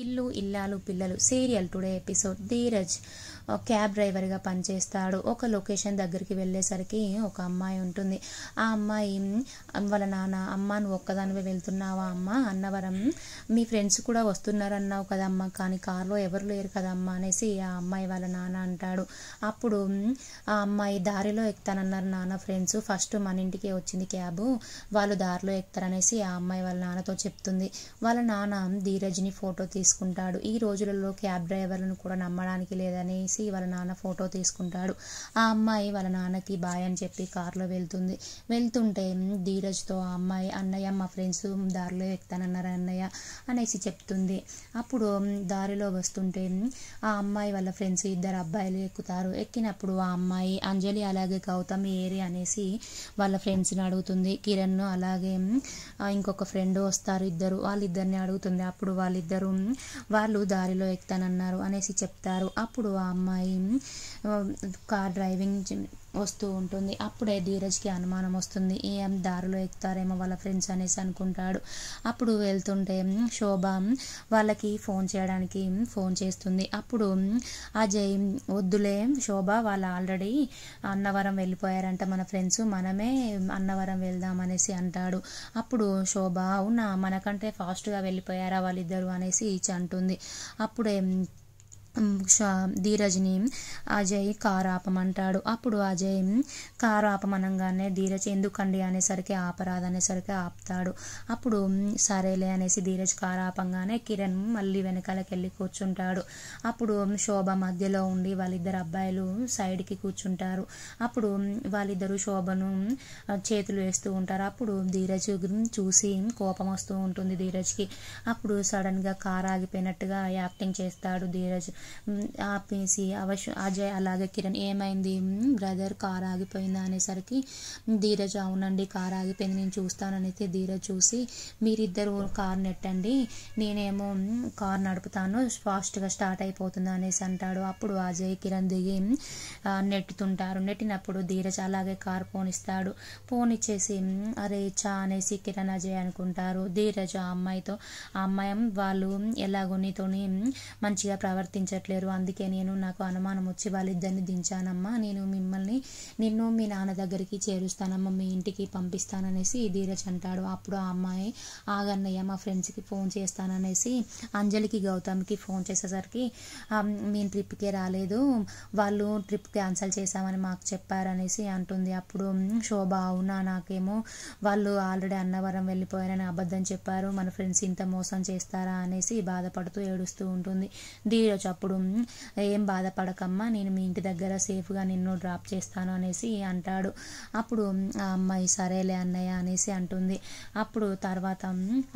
ఇల్లు ఇల్లాలు పిల్లలు serial today episode. Dheeraj cab డ్రైవర్గా పనిచేస్తాడు. ఒక లొకేషన్ దగ్గరికి వెళ్ళేసరికి ఒక అమ్మాయి ఉంటుంది. ఆ అమ్మాయి వాళ్ళ నాన్న, అమ్మ నువ్వు ఒక్కదానివే వెళ్తున్నావా అమ్మ, అన్నవరం మీ ఫ్రెండ్స్ కూడా వస్తున్నారన్నావు కదమ్మా, కానీ కార్లో ఎవరు లేరు కదమ్మా అనేసి ఆ అమ్మాయి వాళ్ళ నాన్న అంటాడు. అప్పుడు ఆ అమ్మాయి దారిలో ఎక్కుతానన్నారు నాన్న ఫ్రెండ్స్, ఫస్ట్ మన ఇంటికే వచ్చింది క్యాబు, వాళ్ళు దారిలో ఎక్కుతారనేసి ఆ అమ్మాయి వాళ్ళ నాన్నతో చెప్తుంది. వాళ్ళ నాన్న ధీరజ్ని ఫోటో తీసుకుంటాడు. ఈ రోజులలో క్యాబ్ డ్రైవర్లను కూడా నమ్మడానికి లేదనేసి వాళ్ళ నాన్న ఫోటో తీసుకుంటాడు. ఆ అమ్మాయి వాళ్ళ నాన్నకి బాయ్ అని చెప్పి కార్లో వెళ్తుంటే ధీరజ్తో ఆ అమ్మాయి అన్నయ్య మా ఫ్రెండ్స్ దారిలో ఎక్కుతానన్నారు అన్నయ్య అనేసి చెప్తుంది. అప్పుడు దారిలో వస్తుంటే ఆ అమ్మాయి వాళ్ళ ఫ్రెండ్స్ ఇద్దరు అబ్బాయిలు ఎక్కుతారు. ఎక్కినప్పుడు ఆ అమ్మాయి అంజలి అలాగే గౌతమ్ ఏరి అనేసి వాళ్ళ ఫ్రెండ్స్ని అడుగుతుంది. కిరణ్ అలాగే ఇంకొక ఫ్రెండ్ వస్తారు ఇద్దరు, వాళ్ళిద్దరిని అడుగుతుంది. అప్పుడు వాళ్ళు దారిలో ఎక్కుతానన్నారు అనేసి చెప్తారు. అప్పుడు ఆ అమ్మాయి కార్ డ్రైవింగ్ వస్తూ ఉంటుంది. అప్పుడే ధీరజ్కి అనుమానం వస్తుంది, ఏం దారిలో ఎక్కుతారేమో వాళ్ళ ఫ్రెండ్స్ అనేసి అనుకుంటాడు. అప్పుడు వెళ్తుంటే శోభ వాళ్ళకి ఫోన్ చేయడానికి ఫోన్ చేస్తుంది. అప్పుడు అజయ్ వద్దులే శోభ, వాళ్ళు ఆల్రెడీ అన్నవరం వెళ్ళిపోయారంట మన ఫ్రెండ్స్, మనమే అన్నవరం వెళ్దాం అనేసి అంటాడు. అప్పుడు శోభ అవునా మనకంటే ఫాస్ట్గా వెళ్ళిపోయారా వాళ్ళిద్దరు అనేసి అంటుంది. అప్పుడే ధీరజ్ని అజయ్ కారు ఆపమంటాడు. అప్పుడు అజయ్ కారు ఆపమనగానే ధీరజ్ ఎందుకండి అనేసరికి ఆపరాదనేసరికి ఆపుతాడు. అప్పుడు సరేలే అనేసి ధీరజ్ కారు ఆపంగానే కిరణ్ మళ్ళీ వెనకాలకి వెళ్ళి కూర్చుంటాడు. అప్పుడు శోభ మధ్యలో ఉండి వాళ్ళిద్దరు అబ్బాయిలు సైడ్కి కూర్చుంటారు. అప్పుడు వాళ్ళిద్దరూ శోభను చేతులు వేస్తూ ఉంటారు. అప్పుడు ధీరజ్ చూసి కోపం వస్తూ ఉంటుంది ధీరజ్కి. అప్పుడు సడన్గా కారు ఆగిపోయినట్టుగా యాక్టింగ్ చేస్తాడు ధీరజ్. ఆపేసి అజయ్ అలాగే కిరణ్ ఏమైంది బ్రదర్ కార్ ఆగిపోయిందా అనేసరికి ధీరజ్ అవునండి కార్ ఆగిపోయింది నేను చూస్తానైతే ధీరజ్ చూసి మీరిద్దరు కార్ నెట్టండి, నేనేమో కార్ నడుపుతాను, ఫాస్ట్గా స్టార్ట్ అయిపోతుంది అనేసి అంటాడు. అప్పుడు అజయ్ కిరణ్ దిగి నెట్టుతుంటారు. నెట్టినప్పుడు ధీరజ్ అలాగే కార్ పోనిస్తాడు. పోనిచ్చేసి అరే చా అనేసి కిరణ్ అజయ్ అనుకుంటారు. ధీరజ్ ఆ అమ్మాయితో ఆ అమ్మాయి వాళ్ళు ఎలాగో నీతోని మంచిగా ప్రవర్తించట్లేరు, అందుకే నాకు అనుమానం వచ్చి వాళ్ళిద్దరిని దించానమ్మా, నిన్ను మీ నాన్న దగ్గరికి చేరుస్తానమ్మా, మీ ఇంటికి పంపిస్తాననేసి ధీరజ్ అంటాడు. అప్పుడు ఆ అమ్మాయి ఆగన్నయ్య మా ఫ్రెండ్స్కి ఫోన్ చేస్తాననేసి అంజలికి గౌతమ్కి ఫోన్ చేసేసరికి మేము ట్రిప్కే రాలేదు, వాళ్ళు ట్రిప్ క్యాన్సిల్ చేశామని మాకు చెప్పారనేసి అంటుంది. అప్పుడు శోభ అవునా నాకేమో వాళ్ళు ఆల్రెడీ అన్నవరం వెళ్ళిపోయారని అబద్ధం చెప్పారు, మన ఫ్రెండ్స్ ఇంత మోసం చేస్తారా అనేసి బాధపడుతూ ఏడుస్తూ ఉంటుంది. ధీరజ్ అప్పుడు ఏం బాధపడకమ్మా, నేను మీ ఇంటి దగ్గర సేఫ్గా నిన్ను డ్రాప్ చేస్తాను అనేసి అంటాడు. అప్పుడు ఆ అమ్మాయి సరేలే అన్నయ్య అనేసి అంటుంది. అప్పుడు తర్వాత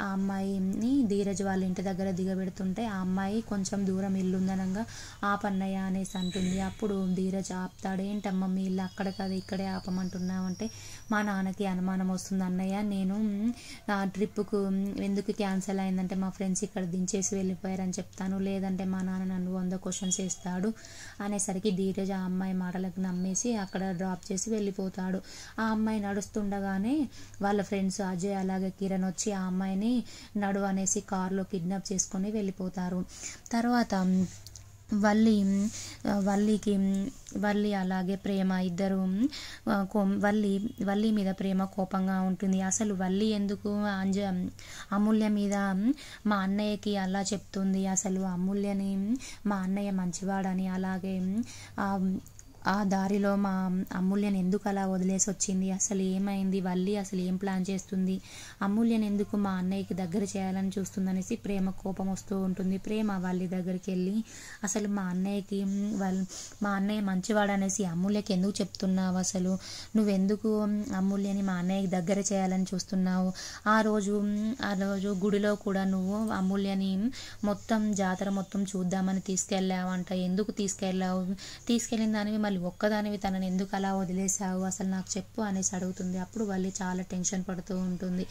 ఆ అమ్మాయిని ధీరజ్ వాళ్ళ ఇంటి దగ్గర దిగబెడుతుంటే ఆ అమ్మాయి కొంచెం దూరం ఇల్లుందనంగా ఆపన్నయ్య అనేసి అంటుంది. అప్పుడు ధీరజ్ ఆపుతాడు. ఏంటమ్మా మీ ఇల్లు అక్కడ కదా ఇక్కడే ఆపమంటున్నావంటే మా నాన్నకి అనుమానం వస్తుంది అన్నయ్య, నేను ఆ ట్రిప్కు ఎందుకు క్యాన్సిల్ అయిందంటే మా ఫ్రెండ్స్ ఇక్కడ దించేసి వెళ్ళిపోయారని చెప్తాను, లేదంటే మా నాన్న నన్ను 100 క్వశ్చన్స్ వేస్తాడు అనేసరికి ధీరజ్ ఆ అమ్మాయి మాటలకు నమ్మేసి అక్కడ డ్రాప్ చేసి వెళ్ళిపోతాడు. ఆ అమ్మాయి నడుస్తుండగానే వాళ్ళ ఫ్రెండ్స్ అజయ్ అలాగే కిరణ్ వచ్చి ఆ అమ్మాయిని నడు అనేసి కారులో కిడ్నాప్ చేసుకొని వెళ్ళిపోతారు. తర్వాత వల్లి అలాగే ప్రేమ ఇద్దరు వల్లి మీద ప్రేమ కోపంగా ఉంటుంది. అసలు వల్లి ఎందుకు అమూల్య మీద మా అన్నయ్యకి అలా చెప్తుంది, అసలు అమూల్యని మా అన్నయ్య మంచివాడని, అలాగే ఆ దారిలో మా అమూల్యని ఎందుకు అలా వదిలేసి వచ్చింది, అసలు ఏమైంది, వల్లి అసలు ఏం ప్లాన్ చేస్తుంది, అమూల్యని ఎందుకు మా అన్నయ్యకి దగ్గర చేయాలని చూస్తుందనేసి ప్రేమ కోపం వస్తూ ఉంటుంది. ప్రేమ వల్లి దగ్గరికి వెళ్ళి అసలు మా అన్నయ్య మంచివాడు అనేసి అమూల్యకి ఎందుకు చెప్తున్నావు, అసలు నువ్వెందుకు అమూల్యని మా అన్నయ్యకి దగ్గర చేయాలని చూస్తున్నావు, ఆ రోజు గుడిలో కూడా నువ్వు అమూల్యని జాతర మొత్తం చూద్దామని తీసుకెళ్ళావంట, ఎందుకు తీసుకెళ్ళిన దానివి మళ్ళీ ఒక్కదానివి తనని ఎందుకు అలా వదిలేసావు, అసలు నాకు చెప్పు అనేసి అడుగుతుంది. అప్పుడు వాళ్ళు చాలా టెన్షన్ పడుతూ ఉంటుంది.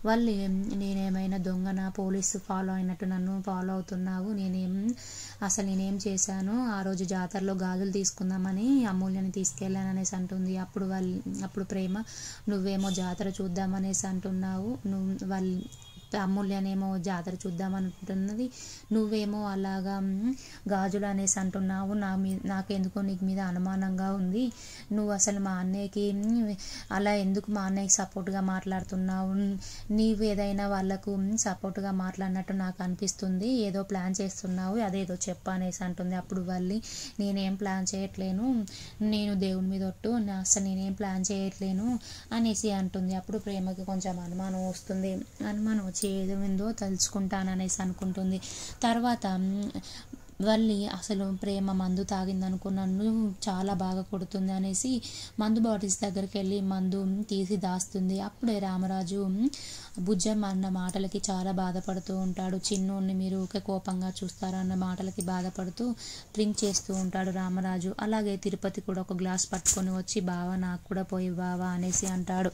వాళ్ళు నేనేమైనా దొంగన, పోలీసు ఫాలో అయినట్టు నన్ను ఫాలో అవుతున్నావు, నేనేం చేశాను, ఆ రోజు జాతరలో గాజులు తీసుకుందామని అమూల్యని తీసుకెళ్ళాను అనేసి అంటుంది. అప్పుడు ప్రేమ నువ్వేమో జాతర చూద్దామనేసి అంటున్నావు, అమూల్యనేమో జాతర చూద్దామనుకుంటున్నది, నువ్వేమో అలాగా గాజులు అనేసి అంటున్నావు. నాకెందుకో నీకు మీద అనుమానంగా ఉంది. నువ్వు అసలు మా అన్నయ్యకి అలా ఎందుకు మా అన్నయ్యకి సపోర్ట్గా మాట్లాడుతున్నావు? నీవు ఏదైనా వాళ్ళకు సపోర్ట్గా మాట్లాడినట్టు నాకు అనిపిస్తుంది. ఏదో ప్లాన్ చేస్తున్నావు, అదేదో చెప్పు అనేసి అంటుంది. అప్పుడు వల్లి, నేనేం ప్లాన్ చేయట్లేను, నేను దేవుని మీద ఒట్టు, అసలు నేనేం ప్లాన్ చేయట్లేను అనేసి అంటుంది. అప్పుడు ప్రేమకి కొంచెం అనుమానం వస్తుంది. అనుమానం వచ్చి ఏదో తెలుసుకుంటాననేసి అనుకుంటుంది. తర్వాత వల్లి అసలు ప్రేమ మందు తాగిందనుకున్నాను, చాలా బాగా కొడుతుంది అనేసి మందు బాటిల్స్ దగ్గరికి వెళ్ళి మందు తీసి దాస్తుంది. అప్పుడే రామరాజు బుజ్జమ్మ అన్న మాటలకి చాలా బాధపడుతూ ఉంటాడు. చిన్నోడిని మీరు ఊకే కోపంగా చూస్తారా అన్న మాటలకి బాధపడుతూ డ్రింక్ చేస్తూ ఉంటాడు రామరాజు. అలాగే తిరుపతి కూడా ఒక గ్లాస్ పట్టుకొని వచ్చి, బావా నాకు కూడా పోయి బావా అనేసి అంటాడు.